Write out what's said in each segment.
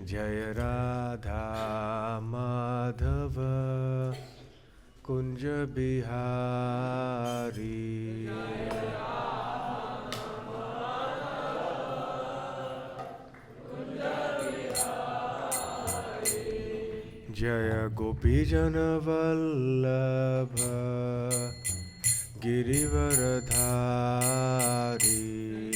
Jaya Radha Madhava Kunja Bihari Jaya Gopijana Vallabha Girivaradhari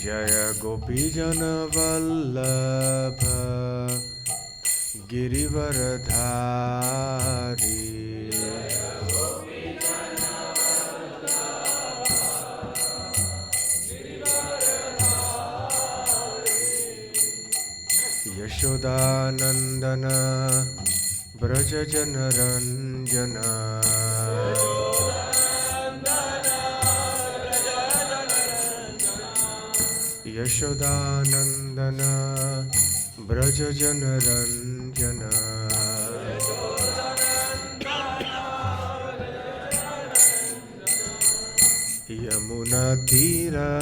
Jaya Gopijana Vallabha Girivaradhari Yashodanandana Brajajana Ranjana Yashodanandana Brajajana Ranjana Yamuna Tira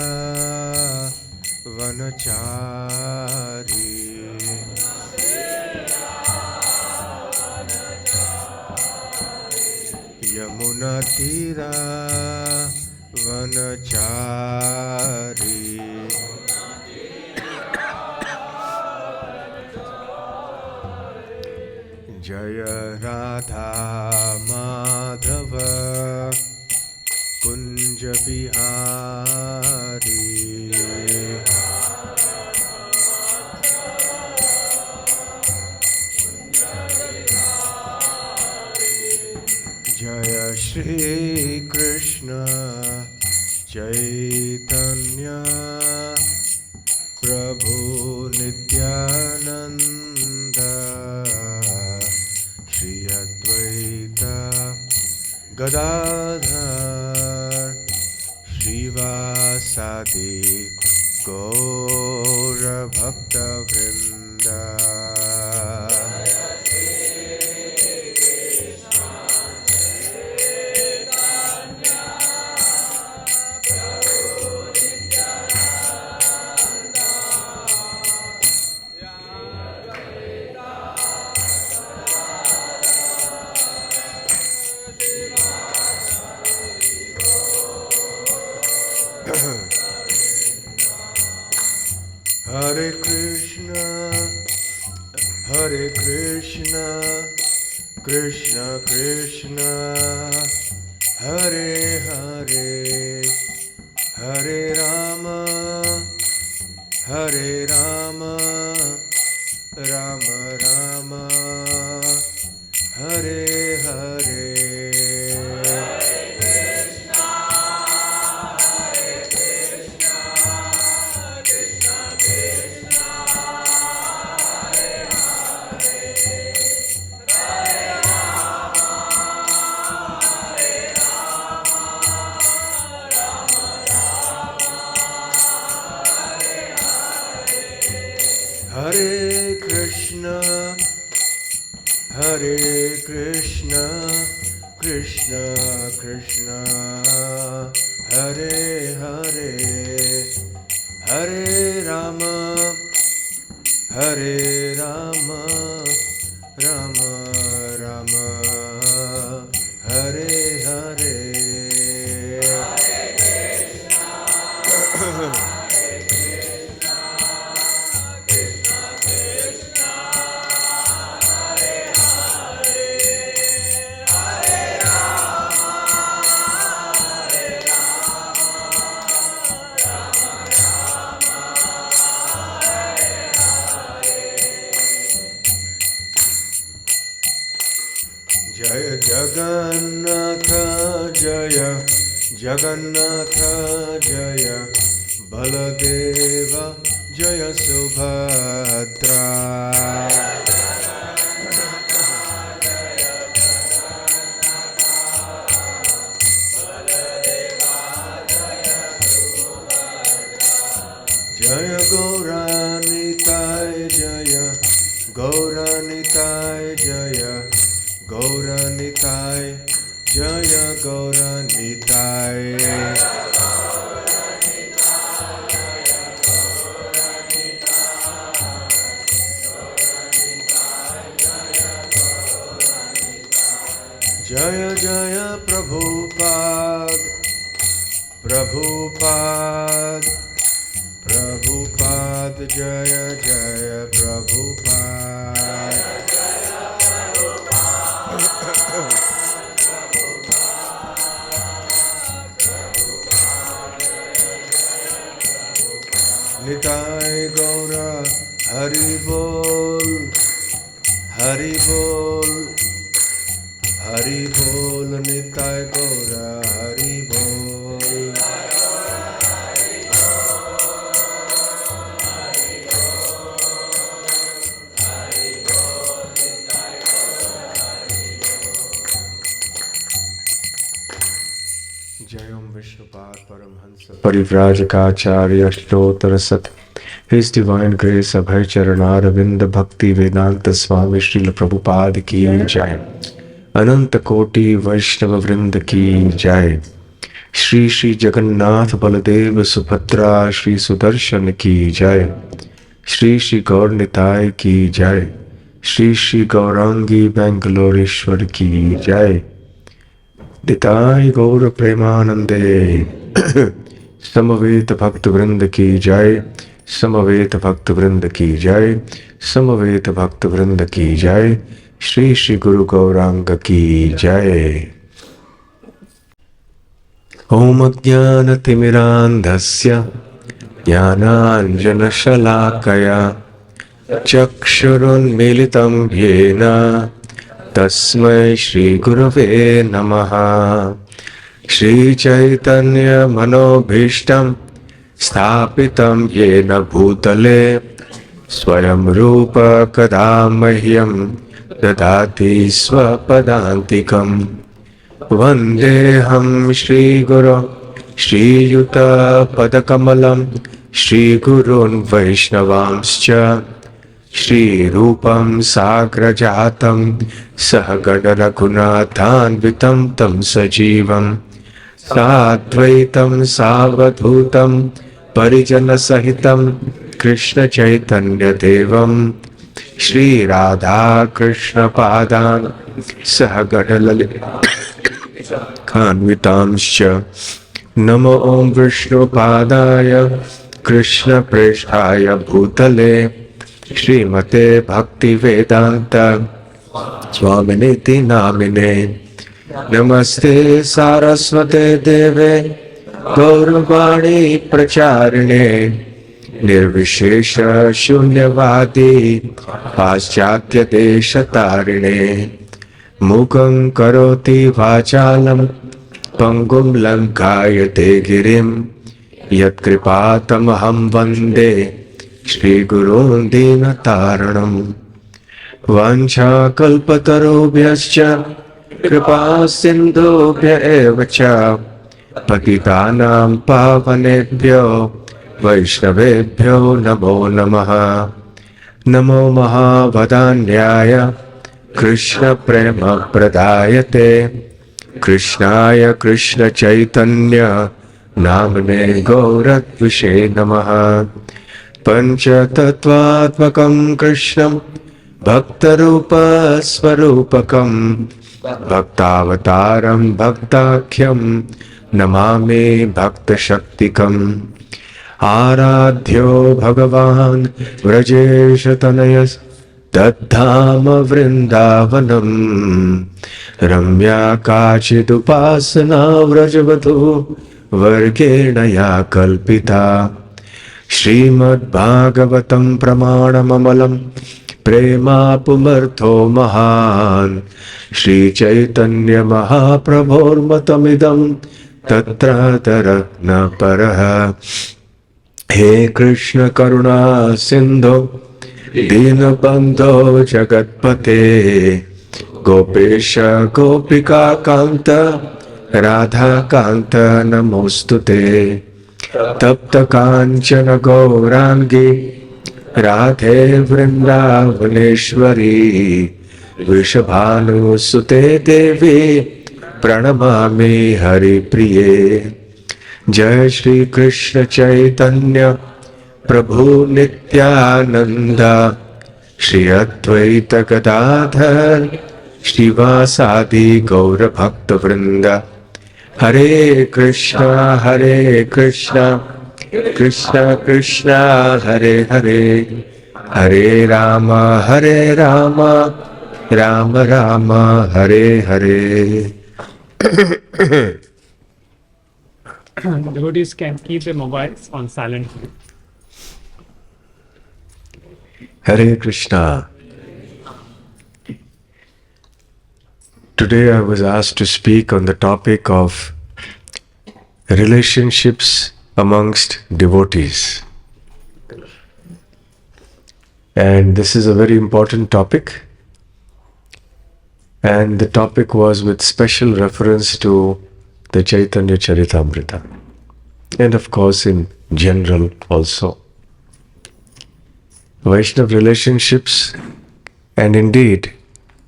Vanachari Yamuna Tira Vanachari Jaya Radha Madhava Kunja Bihari Jaya Shri Krishna Chaitanya Prabhu Nityananda Shri Advaita Gadadhar Srivasadi Gaura Bhakta Vrinda Hare Krishna, Hare Krishna, Krishna Krishna, Hare Hare, Hare Rama, Hare Rama, Rama Rama, Hare Hare. Hare Krishna, Hare Krishna, Krishna Krishna, Hare Hare, Hare Rama, Hare Rama, Rama Rama, Hare Hare. Jaya Jagannatha Jaya Jagannatha Jaya Baladeva Jaya Subhadra Jaya Gauranitai Jaya Gauranitai Jaya Gauranitai Jaya Gaura Nitai. Jaya Jaya Prabhupada, Prabhupada, Prabhupada, Jaya Jaya Prabhupada. Nitai Gaura, Hari Bol, Hari Bol. Hari Bol, Nitai Gaura, Hari Bol. Jayam Vishnupad Paramhansa Parivrajakaacharya Shtotra Sat. His Divine Grace Abhay Charanaravinda Bhakti Vedanta Swami Srila Prabhupada Ki Jai. अनंत कोटि वैष्णव वृंद की जय। श्री श्री जगन्नाथ बलदेव सुभद्रा श्री सुदर्शन की जय। श्री श्री गौर निताय की जय। श्री श्री गौरांगी बैंगलोरेश्वर की जय। निताय गौर प्रेमानंदे। समवेत भक्त वृंद की जय। समवेत भक्त वृंद की जय। समवेत भक्त वृंद की जय। श्री श्री गुरु गौरांग की जय। ओम अज्ञानतिमिरान्धस्य ज्ञानाञ्जनशलाकया चक्षुरुन्मीलितं येन तस्मै श्रीगुरवे नमः। श्रीचैतन्यमनोभीष्टं स्थापितं येन भूतले स्वयं रूप कदा मह्यं ददाति स्वपदान्तिकम्। वन्देऽहं श्रीगुरो श्रीयुतपदकमलं श्रीगुरून् वैष्णवांश्च श्रीरूपं साग्रजातं सहगणरघुनाथान्वितं तं सजीवं साद्वैतं सावधूतं परिजनसहितं कृष्णचैतन्यदेवं श्री राधा कृष्ण पादान सहगणललितान्वितांश्च नमो ओम विष्णुपादाय कृष्ण प्रेष्ठाय भूतले श्रीमते भक्ति वेदांत स्वामिनिति नामिने। नमस्ते सारस्वते देवे गौरवाणी प्रचारिणे निर्विशेष शून्यवादी पाश्चात्य देशतारिणे। मूकं करोति वाचालं पंगुं लंघायते गिरिं यत्कृपातमहं वन्दे श्रीगुरून् दीनतारिणम्। वाञ्छाकल्पतरुभ्यश्च कृपा सिन्धुभ्य एव च पतितानां पावनेभ्यो वैष्णवेभ्यो नमो नमः। नमो महावदान्याय कृष्ण प्रेम प्रदायते कृष्णाय कृष्ण चैतन्य नामने गौरत्विषे नमः। पंचतत्वात्मकं कृष्णं भक्तरूपस्वरूपकं भक्तावतारं भक्ताख्यं नमामि भक्तशक्तिकम्। आराध्यो भगवान् व्रजेशतनयस् तद्धाम वृन्दावनम्। रम्या काचिदुपासना व्रजवधू वर्गेण या कल्पिता। श्रीमद्भागवतं प्रमाणममलं प्रेमापुमर्थो महान्। श्रीचैतन्य महाप्रभोर्मतमिदं तत्रातरत्न परः। हे कृष्ण करुणा सिंधु दीनबंधो जगत्पते गोपेश गोपिका कांत राधा कांत नमोस्तुते। तप्त कांचन गौरांगी राधे वृंदावनेश्वरी वृषभानुसुते देवी प्रणमामि हरिप्रिये। जय श्री कृष्ण चैतन्य प्रभु नित्यानंद, श्री अद्वैत गदाधर श्रीवासादि गौर भक्त वृंद। हरे कृष्णा कृष्णा कृष्णा हरे हरे, हरे Ram Ram Ram Hare Hare. Devotees can keep their mobiles on silent. Hare Krishna. Today I was asked to speak on the topic of relationships amongst devotees. And this is a very important topic. And the topic was with special reference to the Chaitanya Charitamrita. And of course in general also. Vaishnav relationships, and indeed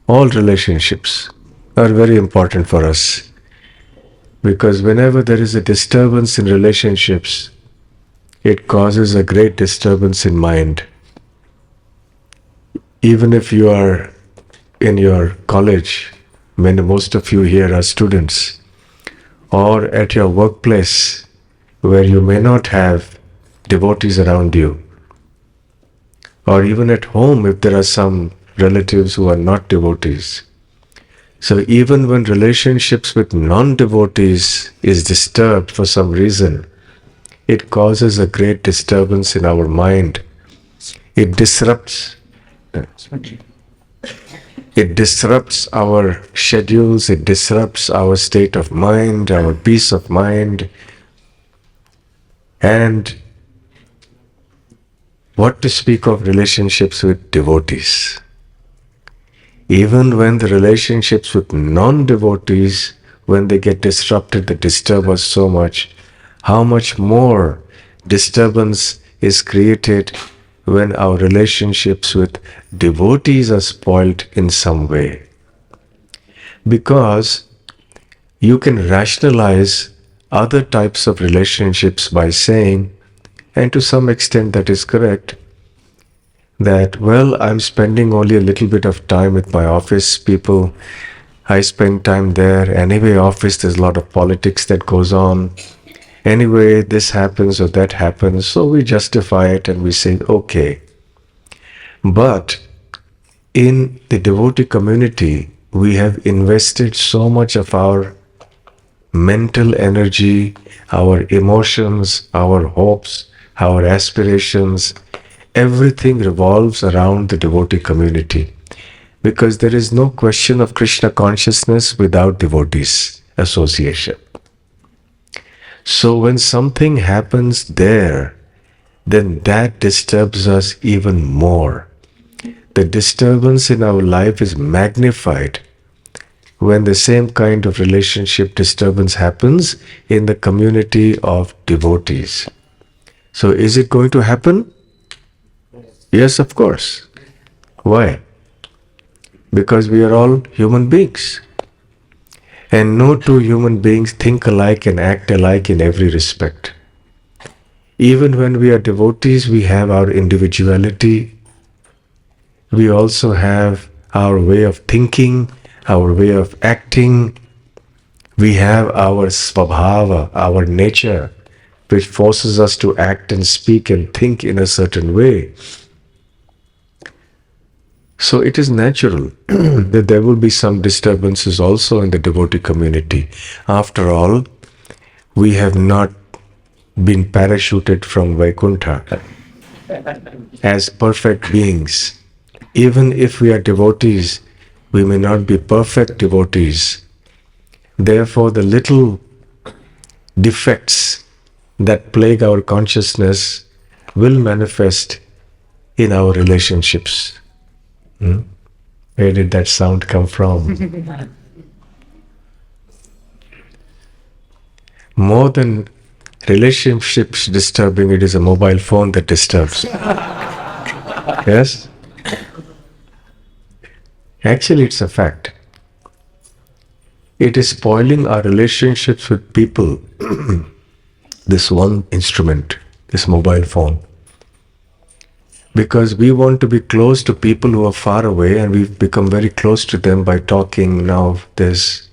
all relationships, are very important for us. Because whenever there is a disturbance in relationships, it causes a great disturbance in mind. Even if you are in your college, most of you here are students, or at your workplace where you may not have devotees around you, or even at home if there are some relatives who are not devotees. So even when relationships with non-devotees is disturbed for some reason, it causes a great disturbance in our mind. It disrupts our schedules, it disrupts our state of mind, our peace of mind. And what to speak of relationships with devotees? Even when the relationships with non-devotees, when they get disrupted, they disturb us so much, how much more disturbance is created when our relationships with devotees are spoilt in some way. Because you can rationalize other types of relationships by saying, and to some extent that is correct, that, well, I'm spending only a little bit of time with my office people. I spend time there. Anyway, office, there's a lot of politics that goes on. Anyway, this happens or that happens. So we justify it and we say, okay. But in the devotee community, we have invested so much of our mental energy, our emotions, our hopes, our aspirations. Everything revolves around the devotee community, because there is no question of Krishna consciousness without devotees association. So when something happens there, then that disturbs us even more. The disturbance in our life is magnified when the same kind of relationship disturbance happens in the community of devotees. So is it going to happen? Yes, of course. Why? Because we are all human beings. And no two human beings think alike and act alike in every respect. Even when we are devotees, we have our individuality. We also have our way of thinking, our way of acting. We have our svabhava, our nature, which forces us to act and speak and think in a certain way. So it is natural that there will be some disturbances also in the devotee community. After all, we have not been parachuted from Vaikuntha as perfect beings. Even if we are devotees, we may not be perfect devotees. Therefore, the little defects that plague our consciousness will manifest in our relationships. Where did that sound come from? More than relationships disturbing, it is a mobile phone that disturbs. Yes? Actually, it's a fact. It is spoiling our relationships with people. This one instrument, this mobile phone. Because we want to be close to people who are far away, and we've become very close to them by talking. Now there's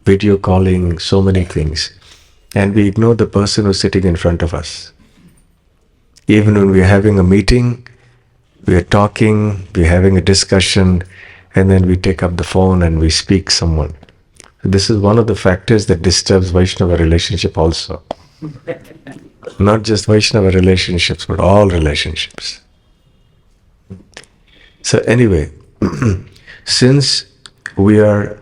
video calling, so many things. And we ignore the person who's sitting in front of us. Even when we're having a meeting, we're talking, we're having a discussion, and then we take up the phone and we speak someone. This is one of the factors that disturbs Vaishnava relationship also. Not just Vaishnava relationships, but all relationships. So anyway, since we have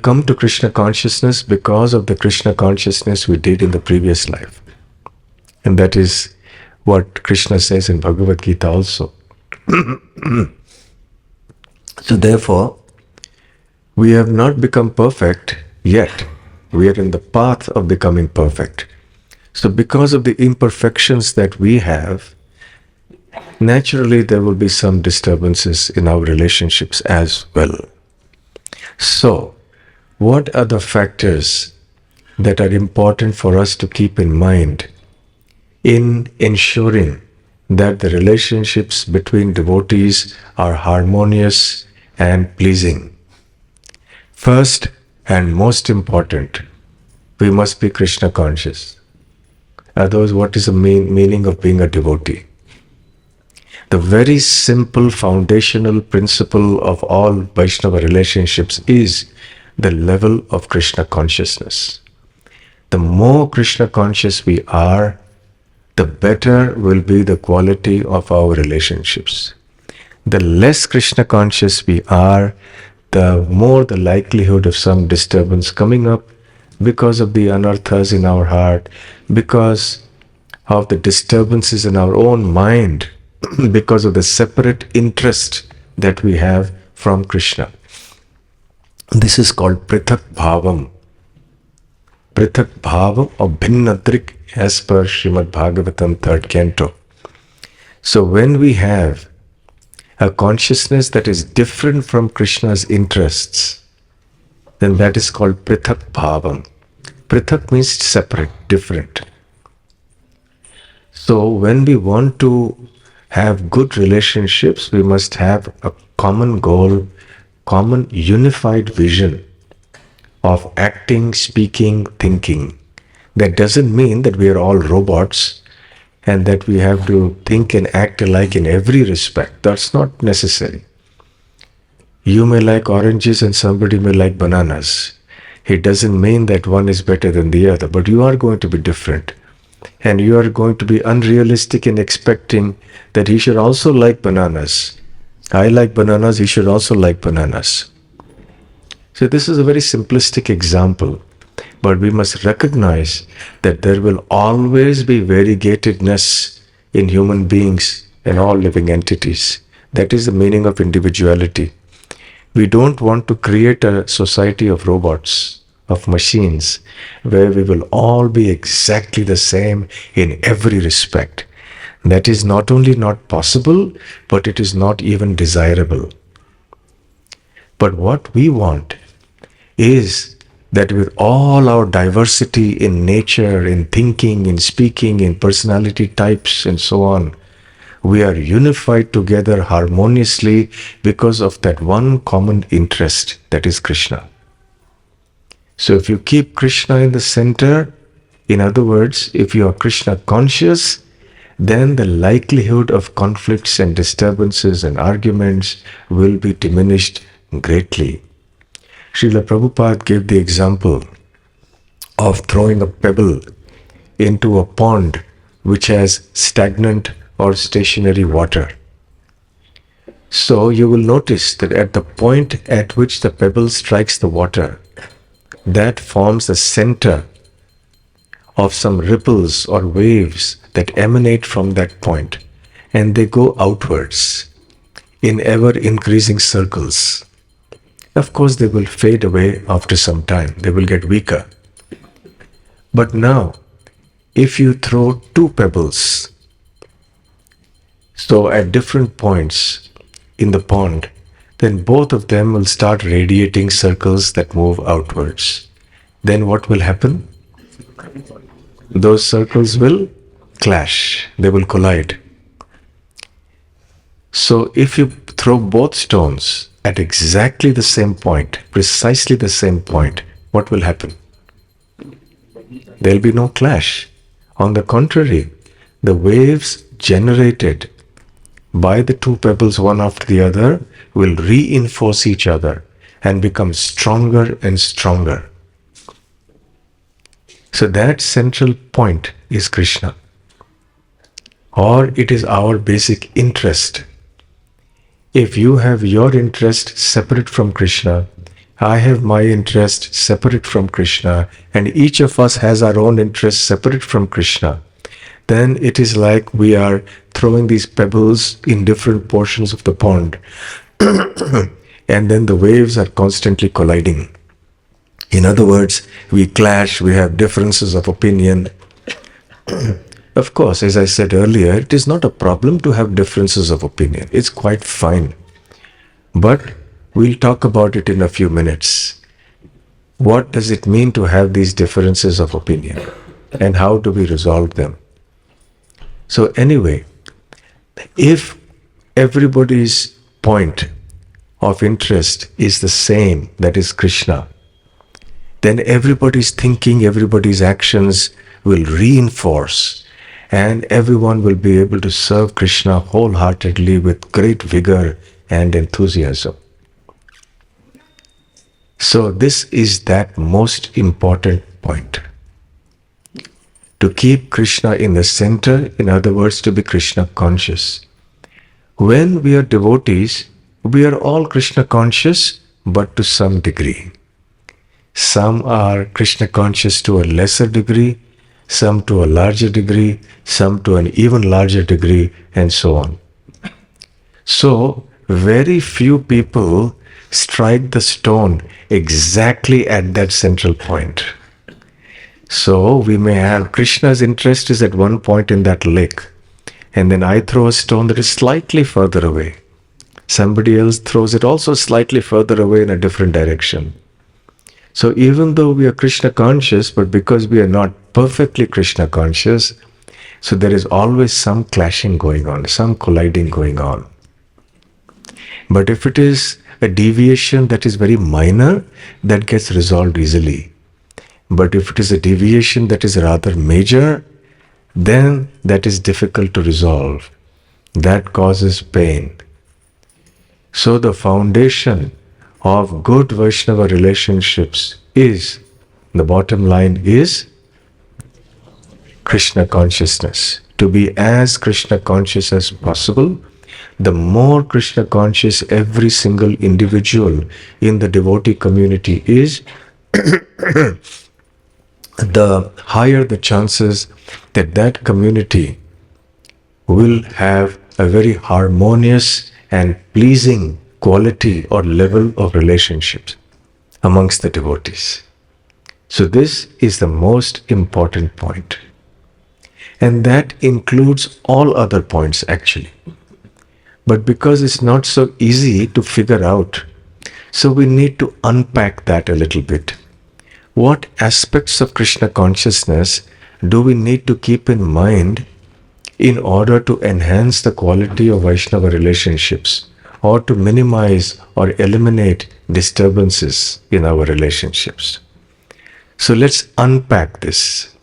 come to Krishna consciousness because of the Krishna consciousness we did in the previous life. And that is what Krishna says in Bhagavad Gita also. So therefore, we have not become perfect yet. We are in the path of becoming perfect. So because of the imperfections that we have, naturally there will be some disturbances in our relationships as well. So, what are the factors that are important for us to keep in mind in ensuring that the relationships between devotees are harmonious and pleasing? First and most important, we must be Krishna conscious. Otherwise, what is the meaning of being a devotee? The very simple foundational principle of all Vaishnava relationships is the level of Krishna consciousness. The more Krishna conscious we are, the better will be the quality of our relationships. The less Krishna conscious we are, the more the likelihood of some disturbance coming up because of the anarthas in our heart, because of the disturbances in our own mind, because of the separate interest that we have from Krishna. This is called Prithak Bhavam. Prithak Bhavam or Bhinnatrik as per Srimad Bhagavatam 3rd Canto. So when we have a consciousness that is different from Krishna's interests, then that is called Prithak Bhavam. Prithak means separate, different. So when we want to have good relationships, we must have a common goal, common unified vision of acting, speaking, thinking. That doesn't mean that we are all robots and that we have to think and act alike in every respect. That's not necessary. You may like oranges and somebody may like bananas. It doesn't mean that one is better than the other, but you are going to be different. And you are going to be unrealistic in expecting that he should also like bananas. I like bananas, he should also like bananas. So this is a very simplistic example, but we must recognize that there will always be variegatedness in human beings and all living entities. That is the meaning of individuality. We don't want to create a society of robots, of machines, where we will all be exactly the same in every respect. That is not only not possible, but it is not even desirable. But what we want is that with all our diversity in nature, in thinking, in speaking, in personality types, and so on, we are unified together harmoniously because of that one common interest, that is Krishna. So if you keep Krishna in the center, in other words, if you are Krishna conscious, then the likelihood of conflicts and disturbances and arguments will be diminished greatly. Srila Prabhupada gave the example of throwing a pebble into a pond which has stagnant or stationary water. So you will notice that at the point at which the pebble strikes the water, that forms the center of some ripples or waves that emanate from that point, and they go outwards in ever increasing circles. Of course, they will fade away after some time. They will get weaker. But now, if you throw two pebbles, so at different points in the pond, then both of them will start radiating circles that move outwards. Then what will happen? Those circles will clash, they will collide. So if you throw both stones at exactly the same point, precisely the same point, what will happen? There'll be no clash. On the contrary, the waves generated by the two pebbles one after the other will reinforce each other and become stronger and stronger. So that central point is Krishna. Or it is our basic interest. If you have your interest separate from Krishna, I have my interest separate from Krishna, and each of us has our own interest separate from Krishna, then it is like we are throwing these pebbles in different portions of the pond. And then the waves are constantly colliding. In other words, we clash, we have differences of opinion. Of course, as I said earlier, it is not a problem to have differences of opinion. It's quite fine. But we'll talk about it in a few minutes. What does it mean to have these differences of opinion? And how do we resolve them? So anyway, if everybody's point of interest is the same, that is Krishna, then everybody's thinking, everybody's actions will reinforce, and everyone will be able to serve Krishna wholeheartedly with great vigor and enthusiasm. So this is that most important point. To keep Krishna in the center, in other words, to be Krishna conscious. When we are devotees, we are all Krishna conscious, but to some degree. Some are Krishna conscious to a lesser degree, some to a larger degree, some to an even larger degree, and so on. So, very few people strike the stone exactly at that central point. So, we may have Krishna's interest is at one point in that lake, and then I throw a stone that is slightly further away. Somebody else throws it also slightly further away in a different direction. So even though we are Krishna conscious, but because we are not perfectly Krishna conscious, so there is always some clashing going on, some colliding going on. But if it is a deviation that is very minor, that gets resolved easily. But if it is a deviation that is rather major, then that is difficult to resolve. That causes pain. So the foundation of good Vaishnava relationships is, the bottom line is, Krishna consciousness. To be as Krishna conscious as possible. The more Krishna conscious every single individual in the devotee community is, the higher the chances that that community will have a very harmonious and pleasing quality or level of relationships amongst the devotees. So this is the most important point. And that includes all other points actually. But because it's not so easy to figure out, so we need to unpack that a little bit. What aspects of Krishna consciousness do we need to keep in mind in order to enhance the quality of Vaishnava relationships, or to minimize or eliminate disturbances in our relationships? So let's unpack this.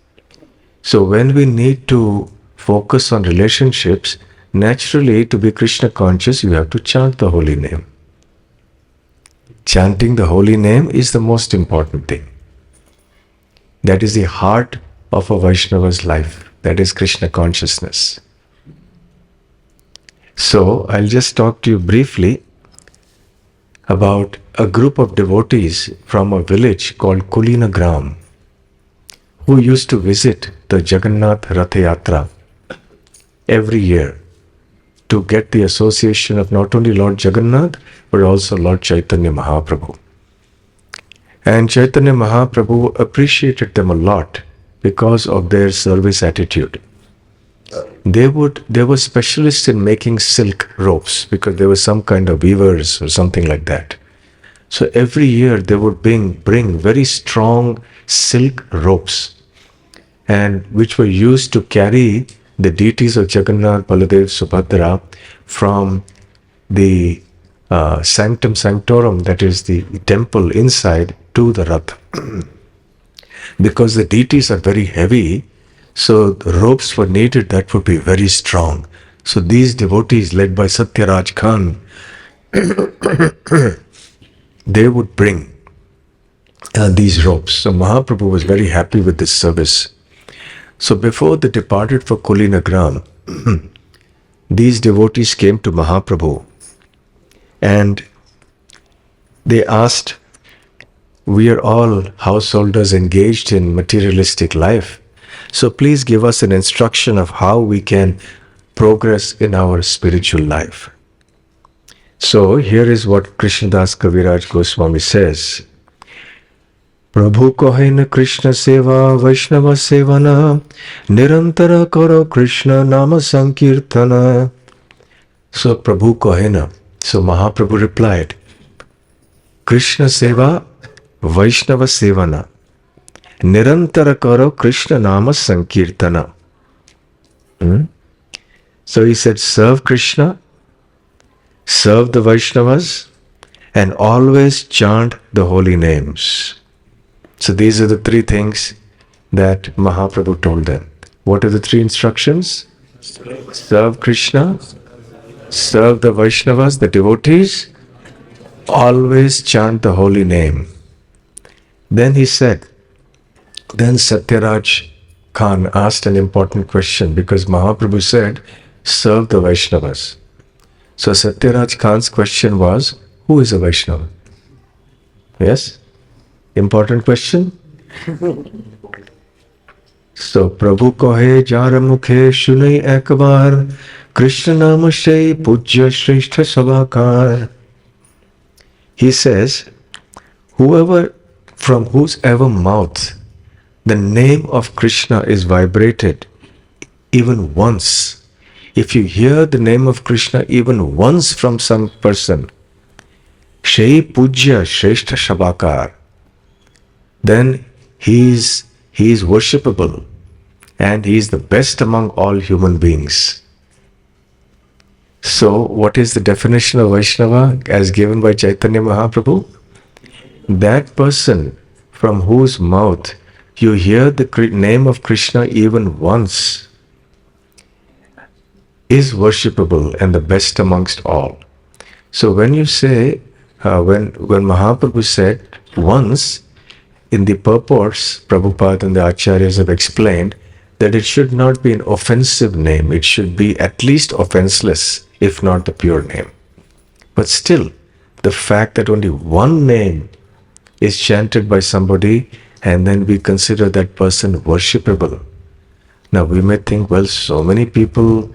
So when we need to focus on relationships, naturally to be Krishna conscious, you have to chant the holy name. Chanting the holy name is the most important thing. That is the heart of a Vaishnava's life. That is Krishna consciousness. So I'll just talk to you briefly about a group of devotees from a village called Kulina Gram, who used to visit the Jagannath Ratha Yatra every year to get the association of not only Lord Jagannath, but also Lord Chaitanya Mahaprabhu. And Chaitanya Mahaprabhu appreciated them a lot because of their service attitude. they were specialists in making silk ropes because they were some kind of weavers or something like that. So every year they would bring very strong silk ropes, and which were used to carry the deities of Jagannath, Baladev, Subhadra from the sanctum sanctorum, that is the temple inside, to the Rath. Because the deities are very heavy, so the ropes were needed that would be very strong. So these devotees, led by Satyaraj Khan, they would bring these ropes. So Mahaprabhu was very happy with this service. So before they departed for Kulinagram, these devotees came to Mahaprabhu and they asked, we are all householders engaged in materialistic life. So please give us an instruction of how we can progress in our spiritual life. So here is what Krishnadas Kaviraj Goswami says. Prabhu kahe na Krishna seva Vaishnava sevana nirantara karo Krishna nama sankirtana. So Prabhu kahe na. So Mahaprabhu replied, Krishna seva Vaishnava sevana nirantara karo Krishna nama sankirtana. So he said, serve Krishna, serve the Vaishnavas, and always chant the holy names. So these are the three things that Mahaprabhu told them. What are the three instructions? Serve Krishna, serve the Vaishnavas, the devotees, always chant the holy name. Then he said, then Satyaraj Khan asked an important question because Mahaprabhu said, serve the Vaishnavas. So Satyaraj Khan's question was, who is a Vaishnava? Yes? Important question? So Prabhu kohe jara mukhe shunai ekbar Krishna nama shay pujya shrestha sabakar. He says, whoever, from whosever mouth the name of Krishna is vibrated even once, if you hear the name of Krishna even once from some person, shay pujya shrestha sabakar, then he is worshipable and he is the best among all human beings. So what is the definition of Vaishnava as given by Chaitanya Mahaprabhu? That person from whose mouth you hear the name of Krishna even once is worshipable and the best amongst all. So when you say, when Mahaprabhu said once, in the purports, Prabhupada and the Acharyas have explained that it should not be an offensive name. It should be at least offenseless, if not the pure name. But still, the fact that only one name is chanted by somebody and then we consider that person worshipable. Now we may think, well, so many people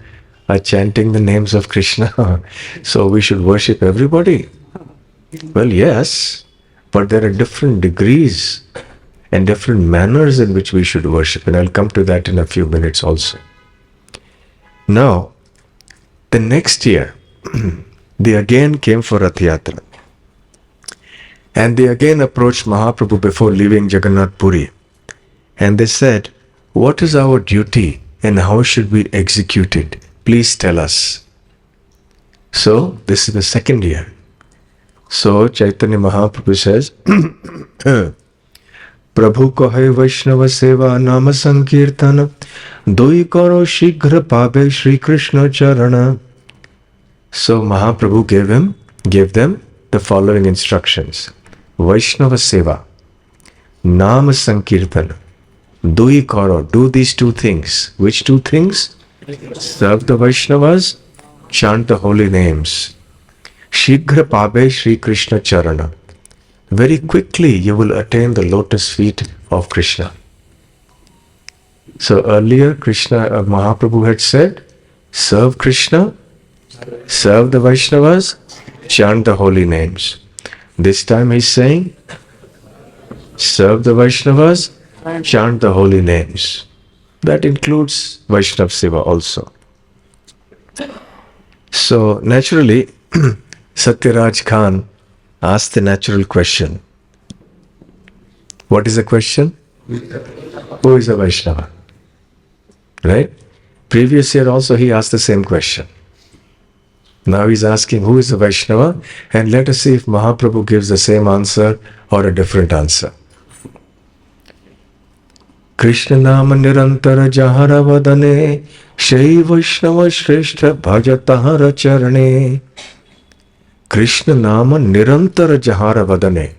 are chanting the names of Krishna, so we should worship everybody. Well, yes, but there are different degrees and different manners in which we should worship, and I'll come to that in a few minutes also. Now, the next year, they again came for Rath Yatra. And they again approached Mahaprabhu before leaving Jagannath Puri. And they said, what is our duty and how should we execute it? Please tell us. So, this is the second year. So, Chaitanya Mahaprabhu says, Prabhu kahe Vaishnava seva nama sankirtana doi karo shighra pabe Shri Krishna charana. So Mahaprabhu gave them the following instructions. Vaishnava seva, nama sankirtana, doi karo, do these two things. Which two things? Serve the Vaishnavas, chant the holy names. Shighra pabe Shri Krishna charana. Very quickly you will attain the lotus feet of Krishna. So earlier Mahaprabhu had said, serve Krishna, serve the Vaishnavas, chant the holy names. This time he's saying, serve the Vaishnavas, chant the holy names. That includes Vaishnav Seva also. So naturally, Satyaraj Khan asked the natural question. What is the question? Who is a Vaishnava? Right? Previous year also he asked the same question. Now he's asking who is a Vaishnava, and let us see if Mahaprabhu gives the same answer or a different answer. Krishna nama nirantara jahara vadane Shai Vaishnava Shrestha bhajatahara charane. Krishna nama nirantara jahara vadane,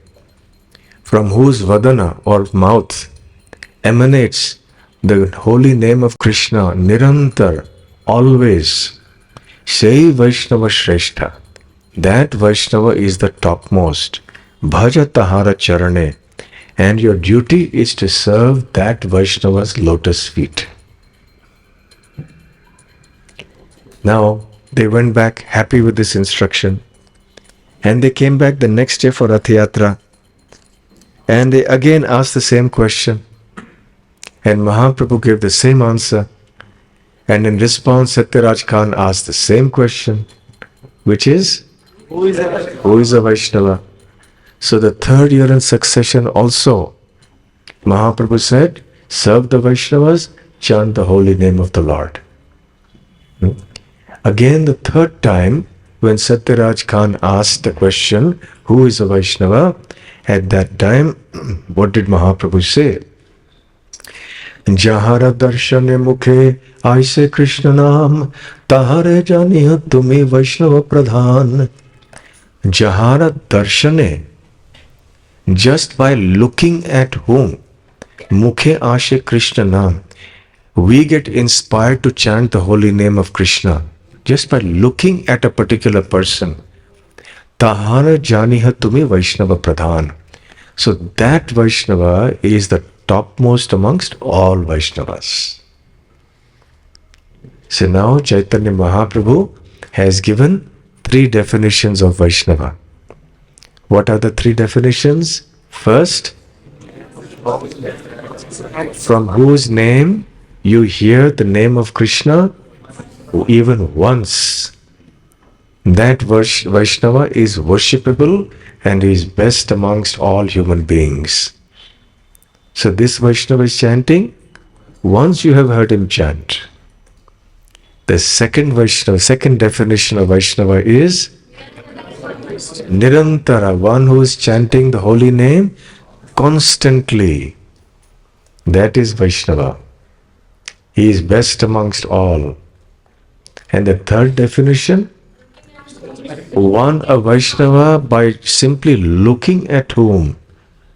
from whose vadana or mouth emanates the holy name of Krishna, nirantar, always. Shai Vaishnava Shrestha, that Vaishnava is the topmost. Bhajatahara charane, and your duty is to serve that Vaishnava's lotus feet. Now, they went back happy with this instruction, and they came back the next day for Rath Yatra, and they again asked the same question, and Mahaprabhu gave the same answer, and in response Satyaraj Khan asked the same question, which is, who is a Vaishnava? So the third year in succession also, Mahaprabhu said, serve the Vaishnavas, chant the holy name of the Lord. Again, the third time, when Satyaraj Khan asked the question, who is a Vaishnava? At that time, what did Mahaprabhu say? Jahara darshane mukhe aise Krishna naam, tahare janiya tumi Vaishnava pradhan. Jahara darshane, just by looking at whom? Mukhe ashe Krishna naam. We get inspired to chant the holy name of Krishna just by looking at a particular person. Tahara janiha tumi Vaishnava pradhan. So that Vaishnava is the topmost amongst all Vaishnavas. So now Chaitanya Mahaprabhu has given 3 definitions of Vaishnava. What are the 3 definitions? First, from whose name you hear the name of Krishna even once. That Vaishnava is worshipable and is best amongst all human beings. So this Vaishnava is chanting, once you have heard him chant. The second definition of Vaishnava is Nirantara, one who is chanting the holy name constantly. That is Vaishnava. He is best amongst all. And the third definition, a Vaishnava by simply looking at whom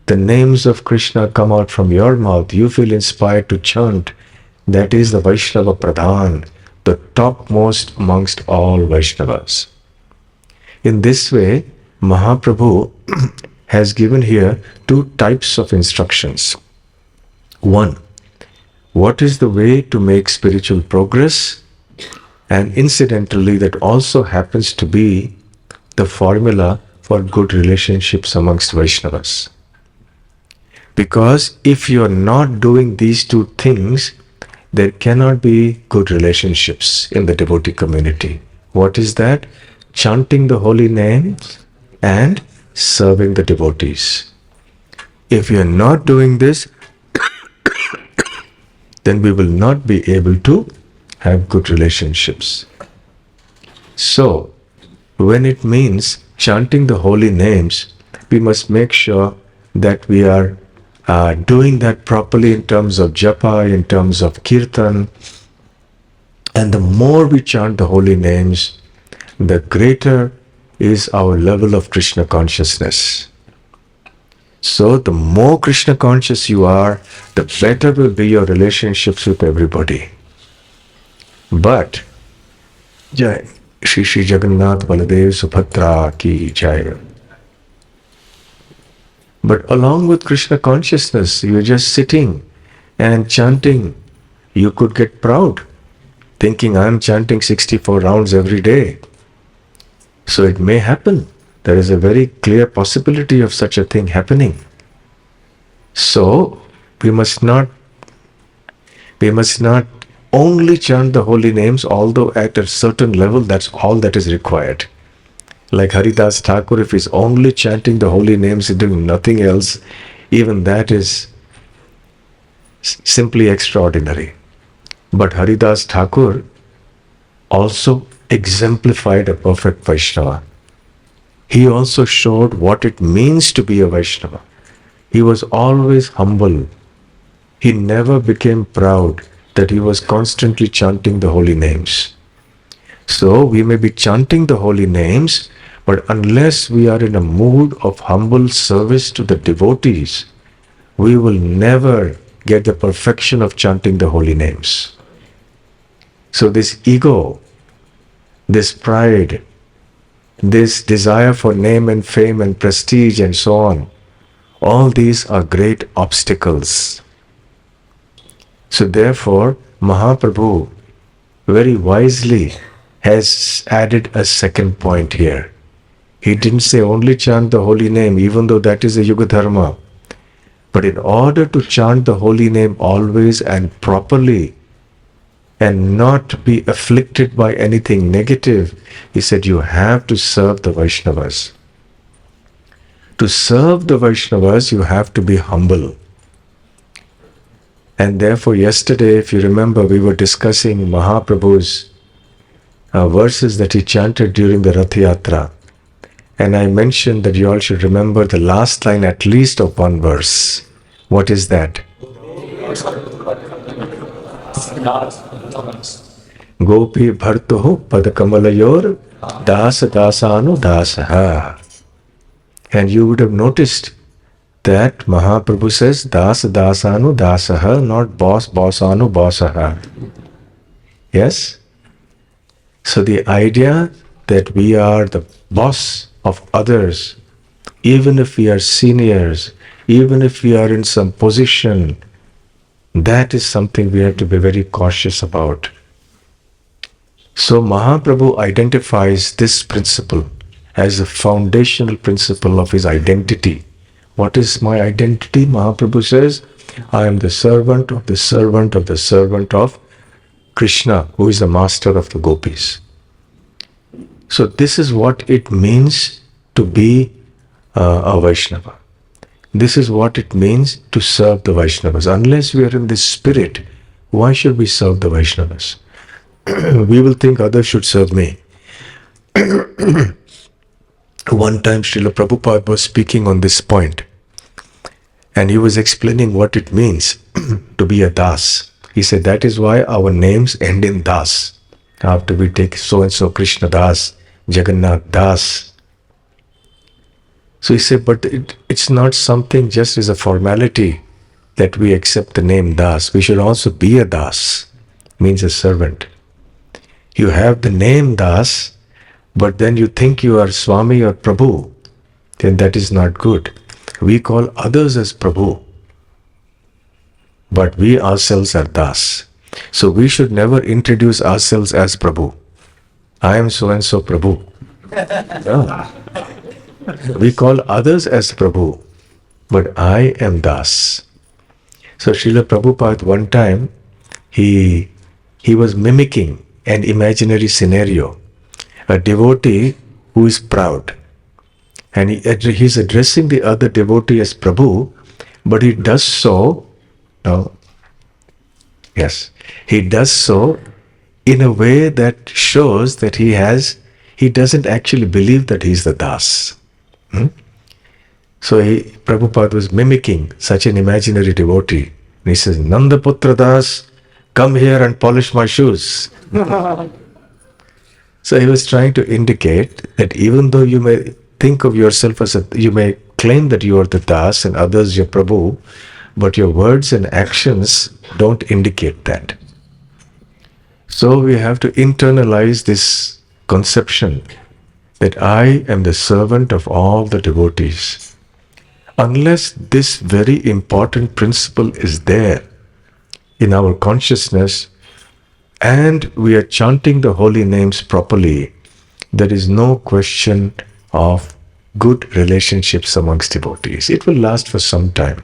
the names of Krishna come out from your mouth, you feel inspired to chant. That is the Vaishnava Pradhan, the topmost amongst all Vaishnavas. In this way, Mahaprabhu has given here 2 types of instructions. 1, what is the way to make spiritual progress? And incidentally, that also happens to be the formula for good relationships amongst Vaishnavas. Because if you are not doing these 2 things, there cannot be good relationships in the devotee community. What is that? Chanting the holy name and serving the devotees. If you are not doing this, then we will not be able to have good relationships. So, when it means chanting the holy names, we must make sure that we are doing that properly in terms of japa, in terms of kirtan. And the more we chant the holy names, the greater is our level of Krishna consciousness. So the more Krishna conscious you are, the better will be your relationships with everybody. But, Jaya, Shri Shri Jagannath Baladev Subhadra ki Jaya. But along with Krishna consciousness, you're just sitting and chanting. You could get proud, thinking I'm chanting 64 rounds every day. So it may happen. There is a very clear possibility of such a thing happening. So we must not only chant the holy names, although at a certain level, that's all that is required. Like Haridas Thakur, if he's only chanting the holy names and doing nothing else, even that is simply extraordinary. But Haridas Thakur also exemplified a perfect Vaishnava. He also showed what it means to be a Vaishnava. He was always humble. He never became proud that he was constantly chanting the holy names. So we may be chanting the holy names, but unless we are in a mood of humble service to the devotees, we will never get the perfection of chanting the holy names. So this ego, this pride, this desire for name and fame and prestige and so on, all these are great obstacles. So therefore, Mahaprabhu very wisely has added a second point here. He didn't say only chant the holy name, even though that is a Yuga Dharma. But in order to chant the holy name always and properly and not be afflicted by anything negative, he said you have to serve the Vaishnavas. To serve the Vaishnavas, you have to be humble. And therefore, yesterday, if you remember, we were discussing Mahaprabhu's verses that he chanted during the Rath Yatra. And I mentioned that you all should remember the last line at least of one verse. What is that? Gopi bhartuhu padkamalayor dasa dasanu dasaha. And you would have noticed that Mahaprabhu says dasa dasanu dasaha, not boss bossanu bossaha. Yes? So the idea that we are the boss of others, even if we are seniors, even if we are in some position, that is something we have to be very cautious about. So Mahaprabhu identifies this principle as a foundational principle of his identity. What is my identity? Mahaprabhu says, I am the servant of the servant of the servant of Krishna, who is the master of the gopis. So this is what it means to be a Vaishnava. This is what it means to serve the Vaishnavas. Unless we are in this spirit, why should we serve the Vaishnavas? We will think others should serve me. One time Srila Prabhupada was speaking on this point, and he was explaining what it means to be a Das. He said that is why our names end in Das. After we take so-and-so Krishna Das, Jagannath Das. So he said, but it's not something just as a formality that we accept the name Das. We should also be a Das, means a servant. You have the name Das, but then you think you are Swami or Prabhu, then that is not good. We call others as Prabhu, but we ourselves are Das. So we should never introduce ourselves as Prabhu. I am so-and-so Prabhu. No. We call others as Prabhu, but I am Das. So Srila Prabhupada one time, he was mimicking an imaginary scenario. A devotee who is proud. And he's addressing the other devotee as Prabhu, but he does so, he does so in a way that shows that he doesn't actually believe that he's the Das. So Prabhupada was mimicking such an imaginary devotee. And he says, Nandaputra Das, come here and polish my shoes. So he was trying to indicate that even though you may think of yourself as you may claim that you are the Das and others your Prabhu, but your words and actions don't indicate that. So we have to internalize this conception that I am the servant of all the devotees. Unless this very important principle is there in our consciousness and we are chanting the holy names properly, there is no question of good relationships amongst devotees. It will last for some time.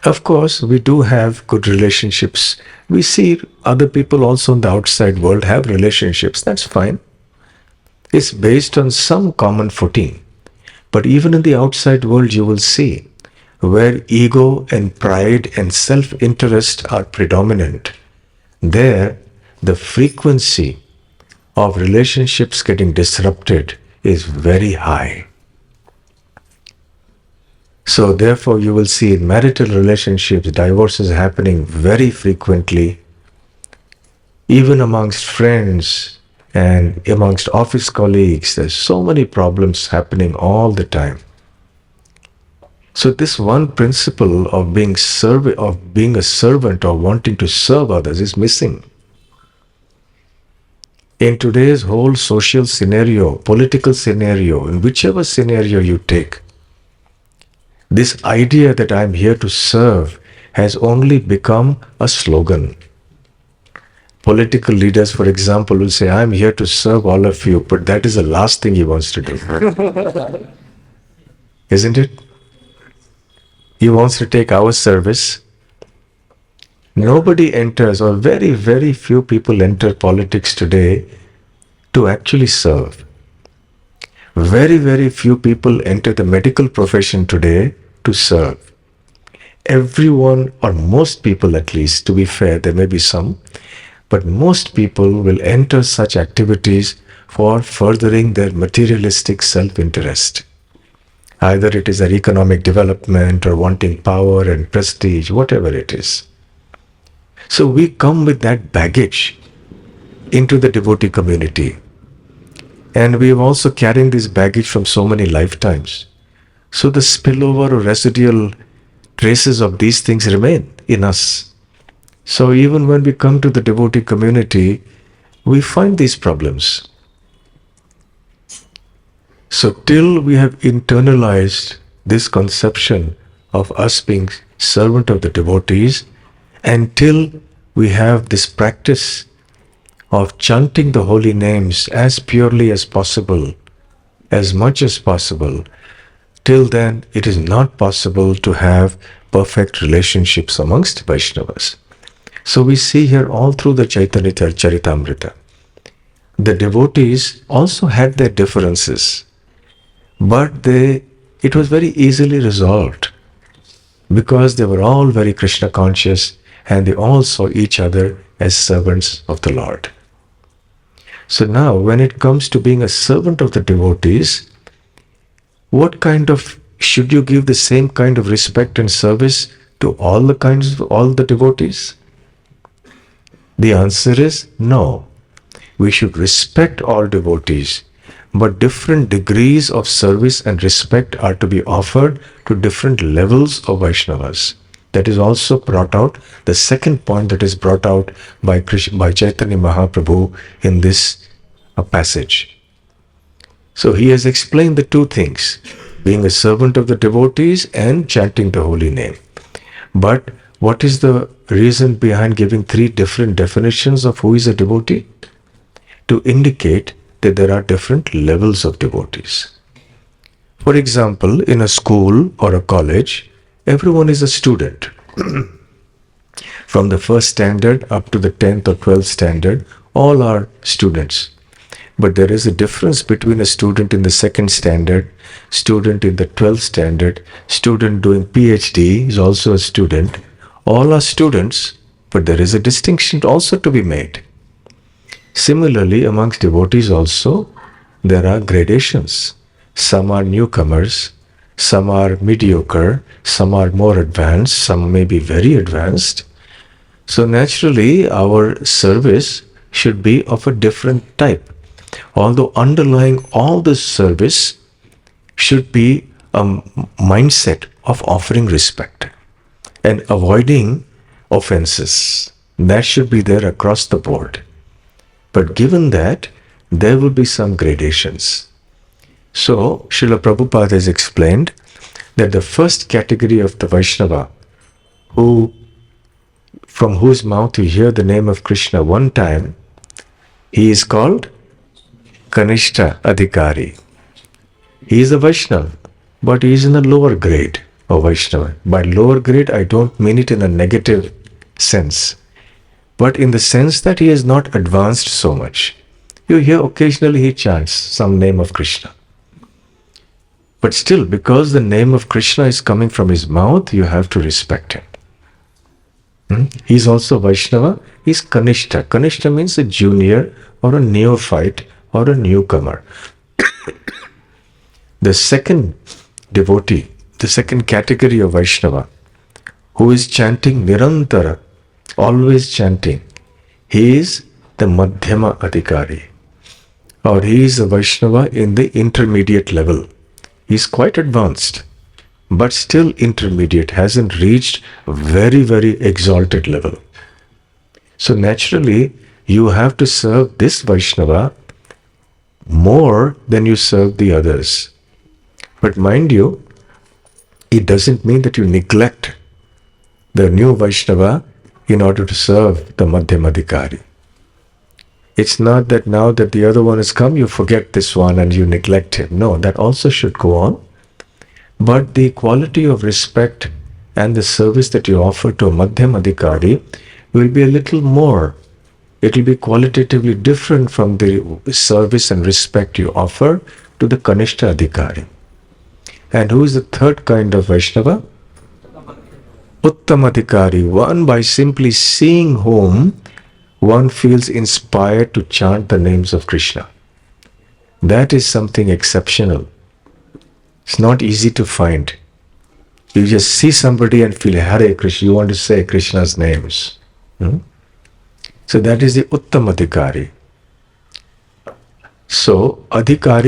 Of course, we do have good relationships. We see other people also in the outside world have relationships. That's fine. It's based on some common footing. But even in the outside world, you will see where ego and pride and self interest are predominant. There, the frequency of relationships getting disrupted is very high. So, therefore, you will see in marital relationships divorces happening very frequently, even amongst friends and amongst office colleagues. There's so many problems happening all the time. So, this one principle of being a servant or wanting to serve others is missing. In today's whole social scenario, political scenario, in whichever scenario you take, this idea that I'm here to serve has only become a slogan. Political leaders, for example, will say, I'm here to serve all of you, but that is the last thing he wants to do. Isn't it? He wants to take our service. Nobody enters, or very, very few people enter politics today to actually serve. Very, very few people enter the medical profession today to serve. Everyone, or most people at least, to be fair, there may be some, but most people will enter such activities for furthering their materialistic self-interest. Either it is their economic development or wanting power and prestige, whatever it is. So we come with that baggage into the devotee community. And we have also carrying this baggage from so many lifetimes. So the spillover or residual traces of these things remain in us. So even when we come to the devotee community, we find these problems. So till we have internalized this conception of us being servant of the devotees, until we have this practice of chanting the holy names as purely as possible, as much as possible, till then it is not possible to have perfect relationships amongst Vaishnavas. So we see here all through the Chaitanya Charitamrita, the devotees also had their differences, but it was very easily resolved because they were all very Krishna conscious and they all saw each other as servants of the Lord. So now, when it comes to being a servant of the devotees, should you give the same kind of respect and service to all the devotees? The answer is no. We should respect all devotees, but different degrees of service and respect are to be offered to different levels of Vaishnavas. That is also brought out, the second point that is brought out by Chaitanya Mahaprabhu in this passage. So he has explained the two things, being a servant of the devotees and chanting the holy name. But what is the reason behind giving three different definitions of who is a devotee? To indicate that there are different levels of devotees. For example, in a school or a college, everyone is a student. From the first standard up to the 10th or 12th standard, all are students. But there is a difference between a student in the second standard, student in the 12th standard, student doing PhD is also a student. All are students, but there is a distinction also to be made. Similarly, amongst devotees also, there are gradations. Some are newcomers, some are mediocre, some are more advanced, some may be very advanced. So naturally, our service should be of a different type. Although underlying all this service should be a mindset of offering respect and avoiding offenses. That should be there across the board. But given that, there will be some gradations. So, Srila Prabhupada has explained that the first category of the Vaishnava, from whose mouth you hear the name of Krishna one time, he is called Kanishta Adhikari. He is a Vaishnava, but he is in a lower grade of Vaishnava. By lower grade, I don't mean it in a negative sense, but in the sense that he is not advanced so much. You hear occasionally he chants some name of Krishna. But still, because the name of Krishna is coming from his mouth, you have to respect him. He's also Vaishnava. He's Kanishta. Kanishta means a junior or a neophyte or a newcomer. The second devotee, the second category of Vaishnava, who is chanting Nirantara, always chanting, he is the Madhyama Adhikari, or he is a Vaishnava in the intermediate level. He is quite advanced, but still intermediate, hasn't reached a very, very exalted level. So naturally, you have to serve this Vaishnava more than you serve the others. But mind you, it doesn't mean that you neglect the new Vaishnava in order to serve the Madhyamadhikari. It's not that now that the other one has come, you forget this one and you neglect him. No, that also should go on. But the quality of respect and the service that you offer to a Madhyamadhikari will be a little more. It will be qualitatively different from the service and respect you offer to the Kanishta Adhikari. And who is the third kind of Vaishnava? Uttamadhikari, one by simply seeing whom one feels inspired to chant the names of Krishna. That is something exceptional. It's not easy to find. You just see somebody and feel, Hare Krishna, you want to say Krishna's names. So that is the Uttamadhikari. So Adhikar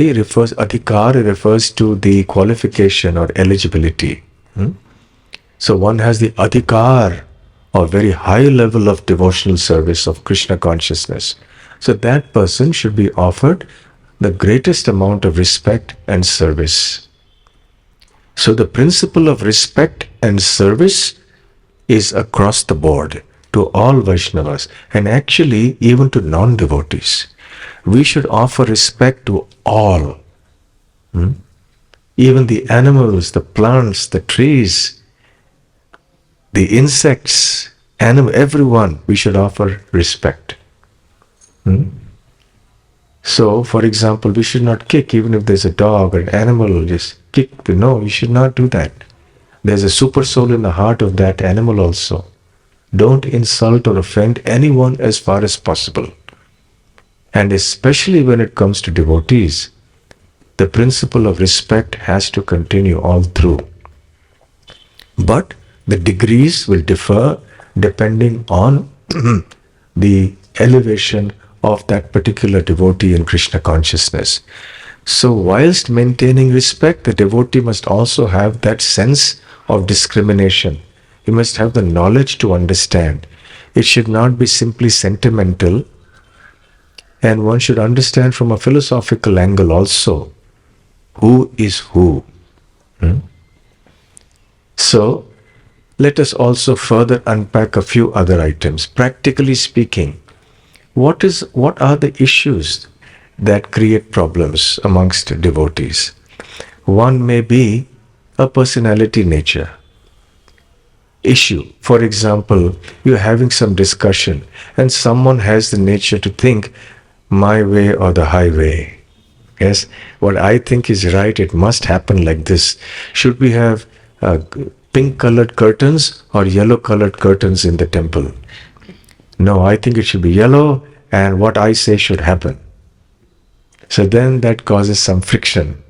refers to the qualification or eligibility. So one has the Adhikar, or very high level of devotional service of Krishna consciousness. So that person should be offered the greatest amount of respect and service. So the principle of respect and service is across the board to all Vaishnavas, and actually even to non-devotees. We should offer respect to all. Even the animals, the plants, the trees, the insects, everyone, we should offer respect. So, for example, we should not kick, even if there's a dog or an animal, just kick. No, you should not do that. There's a super soul in the heart of that animal also. Don't insult or offend anyone as far as possible. And especially when it comes to devotees, the principle of respect has to continue all through. But the degrees will differ depending on the elevation of that particular devotee in Krishna consciousness. So whilst maintaining respect, the devotee must also have that sense of discrimination. He must have the knowledge to understand. It should not be simply sentimental, and one should understand from a philosophical angle also who is who. So let us also further unpack a few other items. Practically speaking, what are the issues that create problems amongst devotees? One may be a personality nature issue. For example, you're having some discussion and someone has the nature to think my way or the highway. Yes, what I think is right, it must happen like this. Should we have pink colored curtains or yellow colored curtains in the temple? No, I think it should be yellow, and what I say should happen. So then that causes some friction.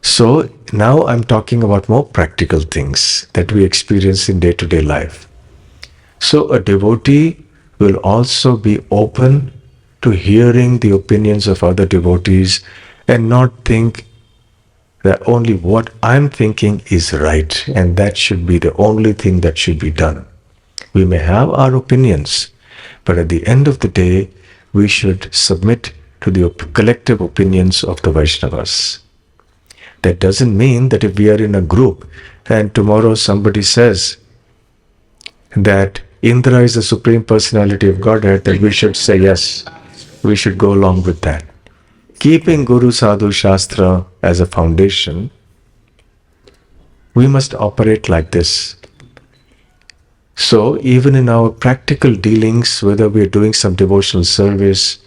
So now I'm talking about more practical things that we experience in day-to-day life. So a devotee will also be open to hearing the opinions of other devotees and not think that only what I'm thinking is right and that should be the only thing that should be done. We may have our opinions, but at the end of the day, we should submit to the collective opinions of the Vaishnavas. That doesn't mean that if we are in a group and tomorrow somebody says that Indra is the Supreme Personality of Godhead, that we should say yes, we should go along with that. Keeping Guru Sadhu Shastra as a foundation, We must operate like this. So even in our practical dealings, whether we are doing some devotional service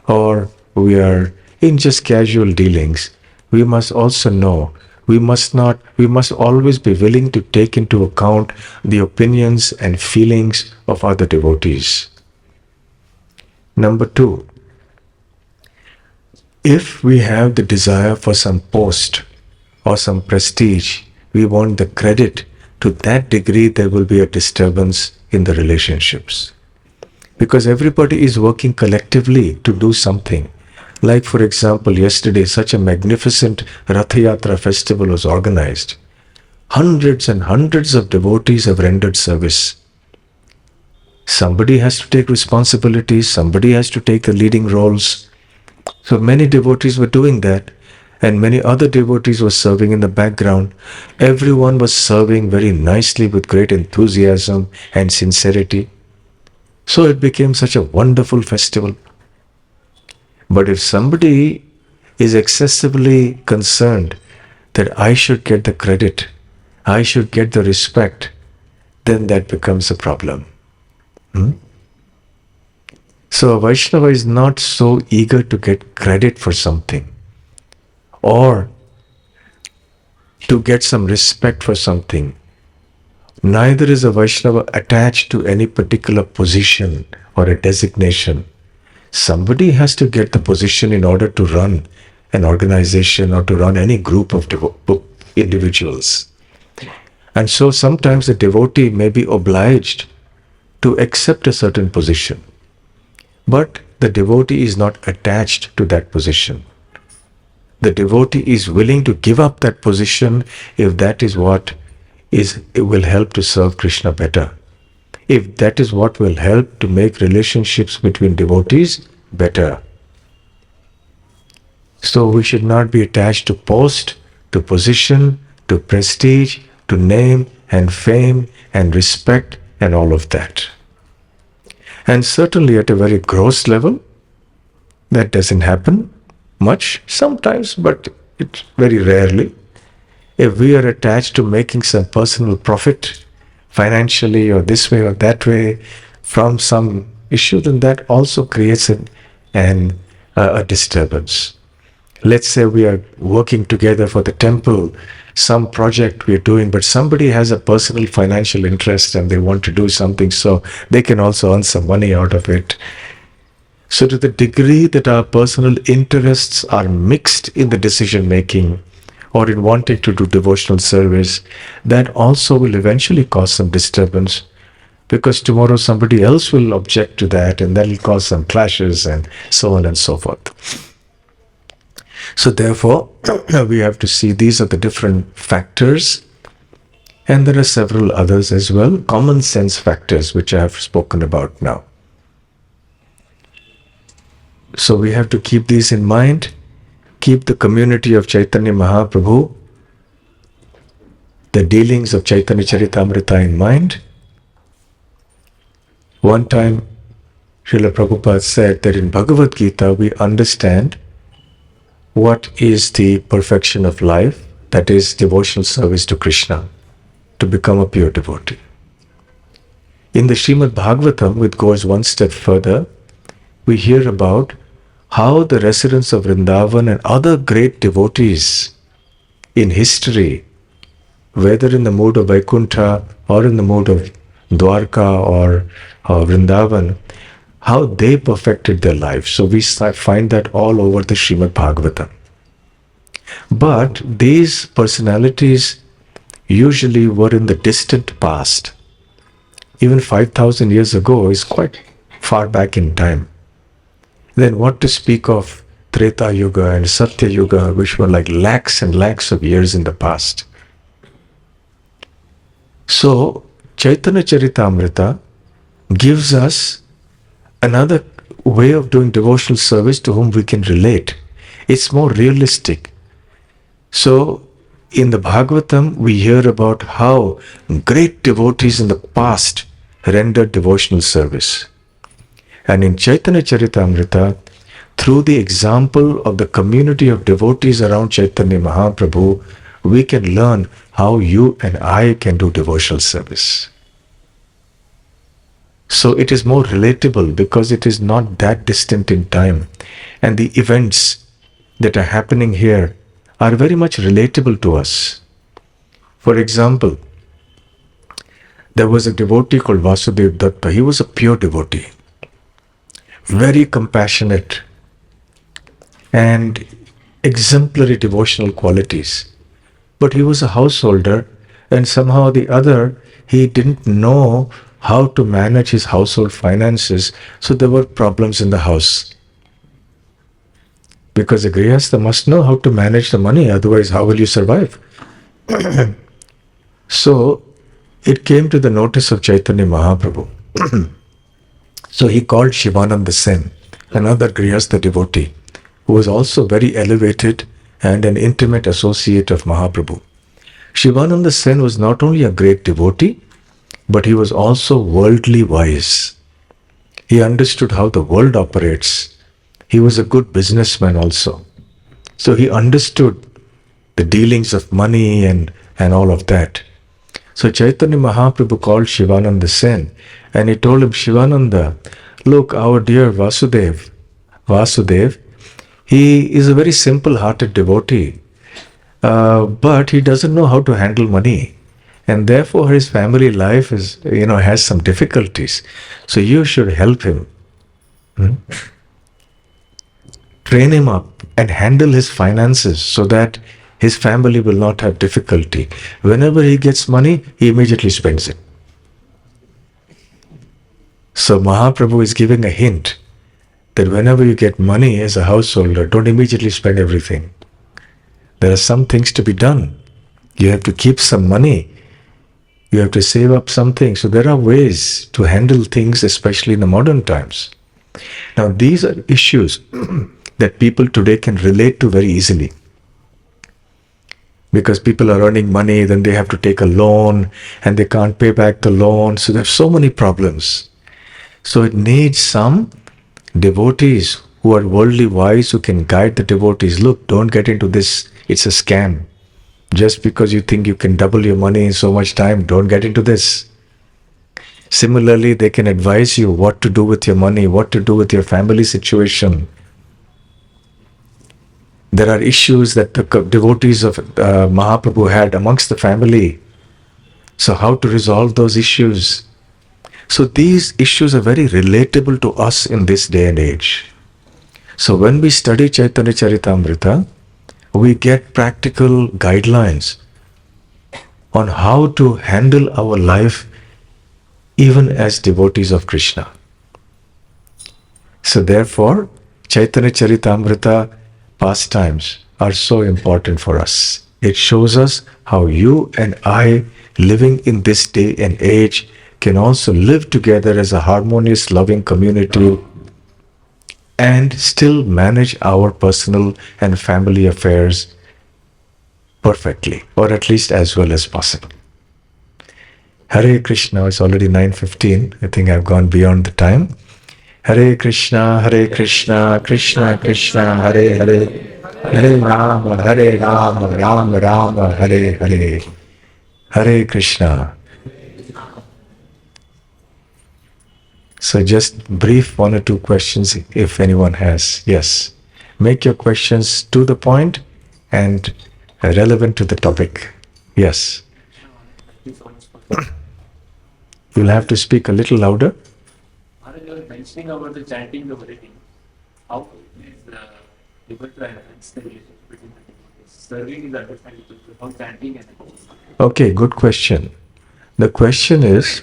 or we are in just casual dealings, we must also know we must always be willing to take into account the opinions and feelings of other devotees. Number two, if we have the desire for some post or some prestige, we want the credit, to that degree there will be a disturbance in the relationships. Because everybody is working collectively to do something. Like, for example, yesterday, such a magnificent Ratha Yatra festival was organized. Hundreds and hundreds of devotees have rendered service. Somebody has to take responsibilities, somebody has to take the leading roles. So many devotees were doing that, and many other devotees were serving in the background. Everyone was serving very nicely with great enthusiasm and sincerity. So it became such a wonderful festival. But if somebody is excessively concerned that I should get the credit, I should get the respect, then that becomes a problem. So a Vaishnava is not so eager to get credit for something or to get some respect for something. Neither is a Vaishnava attached to any particular position or a designation. Somebody has to get the position in order to run an organization or to run any group of individuals. And so sometimes the devotee may be obliged to accept a certain position. But the devotee is not attached to that position. The devotee is willing to give up that position if that is what it will help to serve Krishna better. If that is what will help to make relationships between devotees better. So we should not be attached to post, to position, to prestige, to name and fame and respect and all of that. And certainly at a very gross level, that doesn't happen much, sometimes, but it's very rarely. If we are attached to making some personal profit, financially or this way or that way, from some issue, then that also creates a disturbance. Let's say we are working together for the temple, some project we are doing, but somebody has a personal financial interest and they want to do something so they can also earn some money out of it. So to the degree that our personal interests are mixed in the decision making or in wanting to do devotional service, that also will eventually cause some disturbance, because tomorrow somebody else will object to that and that will cause some clashes and so on and so forth. So therefore, we have to see these are the different factors, and there are several others as well, common sense factors, which I have spoken about now. So we have to keep these in mind, keep the community of Chaitanya Mahaprabhu, the dealings of Chaitanya Charitamrita in mind. One time, Srila Prabhupada said that in Bhagavad Gita we understand what is the perfection of life, that is devotional service to Krishna, to become a pure devotee. In the Srimad Bhagavatam, which goes one step further, we hear about how the residents of Vrindavan and other great devotees in history, whether in the mood of Vaikuntha or in the mood of Dwarka or Vrindavan, how they perfected their lives. So we find that all over the Srimad Bhagavatam. But these personalities usually were in the distant past. Even 5,000 years ago is quite far back in time. Then what to speak of Treta Yuga and Satya Yuga, which were like lakhs and lakhs of years in the past. So Chaitanya Charitamrita gives us another way of doing devotional service to whom we can relate. It's more realistic. So in the Bhagavatam, we hear about how great devotees in the past rendered devotional service. And in Chaitanya Charitamrita, through the example of the community of devotees around Chaitanya Mahaprabhu, we can learn how you and I can do devotional service. So it is more relatable because it is not that distant in time. And the events that are happening here are very much relatable to us. For example, there was a devotee called Vasudev Datta. He was a pure devotee, very compassionate, and exemplary devotional qualities. But he was a householder, and somehow or the other, he didn't know how to manage his household finances, so there were problems in the house. Because a Grihastha must know how to manage the money, otherwise, how will you survive? So, it came to the notice of Chaitanya Mahaprabhu. So, he called Shivananda Sen, another Grihastha devotee, who was also very elevated and an intimate associate of Mahaprabhu. Shivananda Sen was not only a great devotee, but he was also worldly wise. He understood how the world operates. He was a good businessman also. So he understood the dealings of money and all of that. So Chaitanya Mahaprabhu called Shivananda Sen and he told him, Shivananda, look, our dear Vasudev, he is a very simple-hearted devotee, but he doesn't know how to handle money. And therefore his family life is, has some difficulties. So you should help him. Train him up and handle his finances so that his family will not have difficulty. Whenever he gets money, he immediately spends it. So Mahaprabhu is giving a hint that whenever you get money as a householder, don't immediately spend everything. There are some things to be done. You have to keep some money. You have to save up something. So there are ways to handle things, especially in the modern times. Now, these are issues that people today can relate to very easily. Because people are earning money, then they have to take a loan, and they can't pay back the loan. So there's so many problems. So it needs some devotees who are worldly wise, who can guide the devotees. Look, don't get into this. It's a scam. Just because you think you can double your money in so much time, don't get into this. Similarly, they can advise you what to do with your money, what to do with your family situation. There are issues that the devotees of Mahaprabhu had amongst the family. So how to resolve those issues? So these issues are very relatable to us in this day and age. So when we study Chaitanya Charitamrita, we get practical guidelines on how to handle our life even as devotees of Krishna. So therefore, Chaitanya Charitamrita pastimes are so important for us. It shows us how you and I, living in this day and age, can also live together as a harmonious, loving community and still manage our personal and family affairs perfectly, or at least as well as possible. Hare Krishna, it's already 9:15. I think I've gone beyond the time. Hare Krishna, Krishna Krishna, Hare Hare, Hare Rama, Rama Rama, Hare Hare. Hare Krishna. So just brief one or two questions if anyone has. Yes. Make your questions to the point and relevant to the topic. Yes. You'll have to speak a little louder. You were mentioning about the chanting the very thing. How is the devotee enhance the relationship between the devotees? Serving is understandable. How chanting and Okay, good question. The question is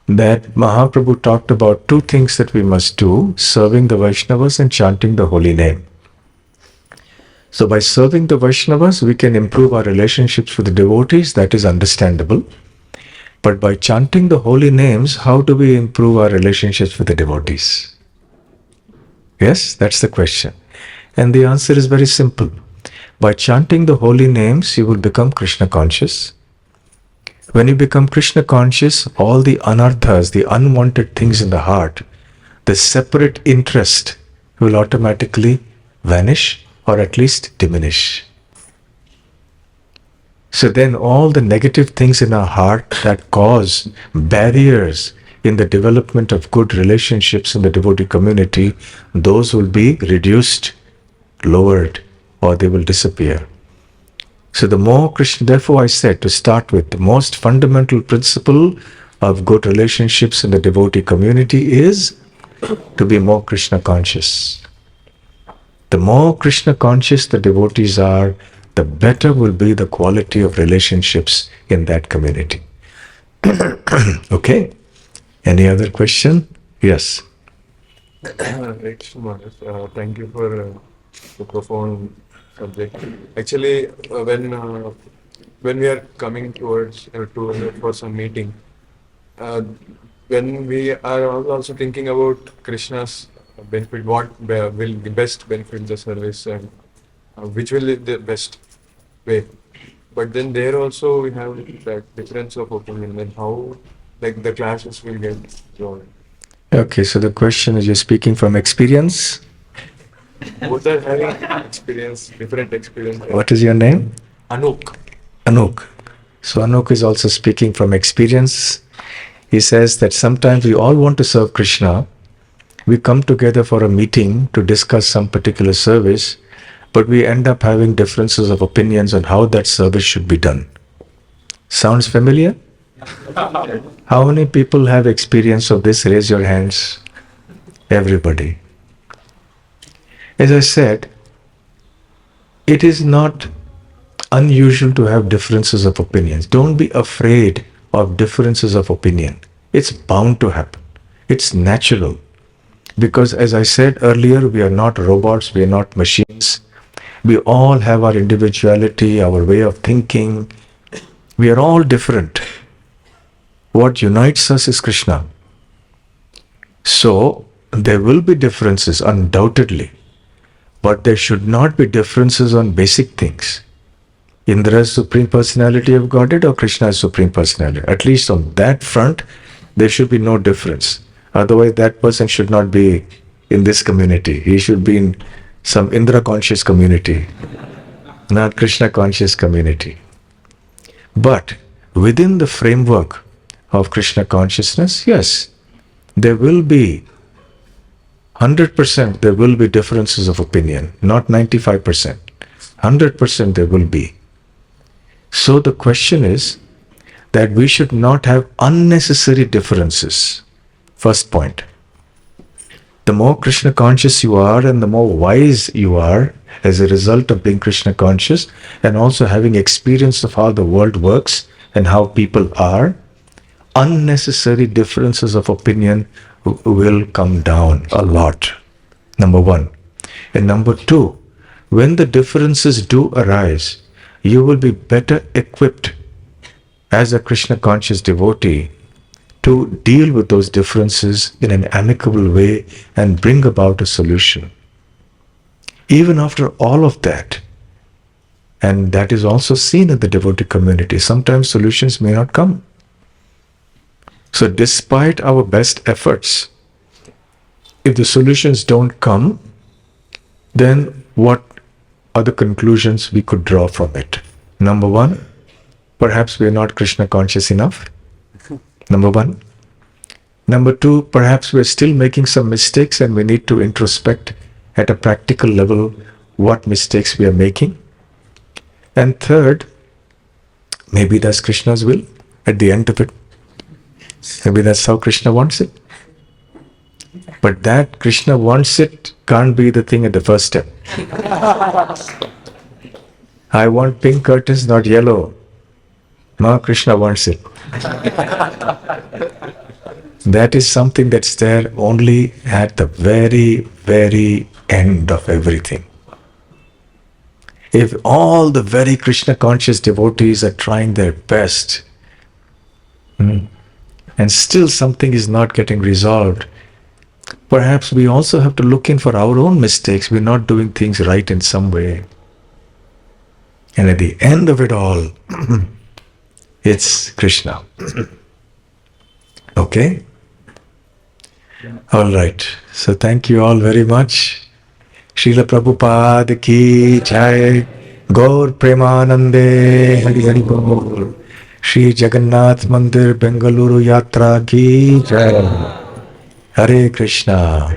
that Mahaprabhu talked about two things that we must do, serving the Vaishnavas and chanting the holy name. So by serving the Vaishnavas, we can improve our relationships with the devotees. That is understandable. But by chanting the holy names, how do we improve our relationships with the devotees? Yes, that's the question. And the answer is very simple. By chanting the holy names, you will become Krishna conscious. When you become Krishna conscious, all the anarthas, the unwanted things in the heart, the separate interest will automatically vanish or at least diminish. So then all the negative things in our heart that cause barriers in the development of good relationships in the devotee community, those will be reduced, lowered, or they will disappear. So the more Krishna, therefore I said to start with, the most fundamental principle of good relationships in the devotee community is to be more Krishna conscious. The more Krishna conscious the devotees are, the better will be the quality of relationships in that community. Okay? Any other question? Yes. Hare Krishna Maharaj. Thank you for the profound subject. Actually, when we are coming towards to for some meeting, when we are also thinking about Krishna's benefit, what will the best benefit the service and which will be the best way. But then there also we have that difference of opinion and how like the clashes will get resolved. Okay, so the question is, you're speaking from experience? Both are having experience, different experience. What is your name? Anuk. Anuk. So Anuk is also speaking from experience. He says that sometimes we all want to serve Krishna. We come together for a meeting to discuss some particular service, but we end up having differences of opinions on how that service should be done. Sounds familiar? How many people have experience of this? Raise your hands. Everybody. As I said, it is not unusual to have differences of opinions. Don't be afraid of differences of opinion. It's bound to happen. It's natural. Because as I said earlier, we are not robots, we are not machines. We all have our individuality, our way of thinking. We are all different. What unites us is Krishna. So, there will be differences, undoubtedly. But there should not be differences on basic things. Indra is Supreme Personality of Godhead or Krishna is Supreme Personality. At least on that front, there should be no difference. Otherwise, that person should not be in this community. He should be in some Indra conscious community, not Krishna conscious community. But within the framework of Krishna consciousness, yes, there will be 100% there will be differences of opinion, not 95%. 100% there will be. So the question is that we should not have unnecessary differences. First point. The more Krishna conscious you are and the more wise you are as a result of being Krishna conscious and also having experience of how the world works and how people are, unnecessary differences of opinion will come down a lot. Number one. And number two, when the differences do arise, you will be better equipped as a Krishna conscious devotee to deal with those differences in an amicable way and bring about a solution. Even after all of that, and that is also seen in the devotee community, sometimes solutions may not come. So despite our best efforts, if the solutions don't come, then what are the conclusions we could draw from it? Number one, perhaps we are not Krishna conscious enough. Number one. Number two, perhaps we're still making some mistakes and we need to introspect at a practical level what mistakes we are making. And third, maybe that's Krishna's will at the end of it. Maybe that's how Krishna wants it. But that Krishna wants it can't be the thing at the first step. I want pink curtains, not yellow. No, Krishna wants it. That is something that's there only at the very, very end of everything. If all the very Krishna conscious devotees are trying their best, and still something is not getting resolved, perhaps we also have to look in for our own mistakes. We're not doing things right in some way. And at the end of it all, it's Krishna. Okay? All right. So thank you all very much. Srila Prabhupada ki Jaya. Gaur Premanande Hari Hari Bol. Shri Jagannath Mandir Bengaluru Yatra Ki Jai. Hare Krishna.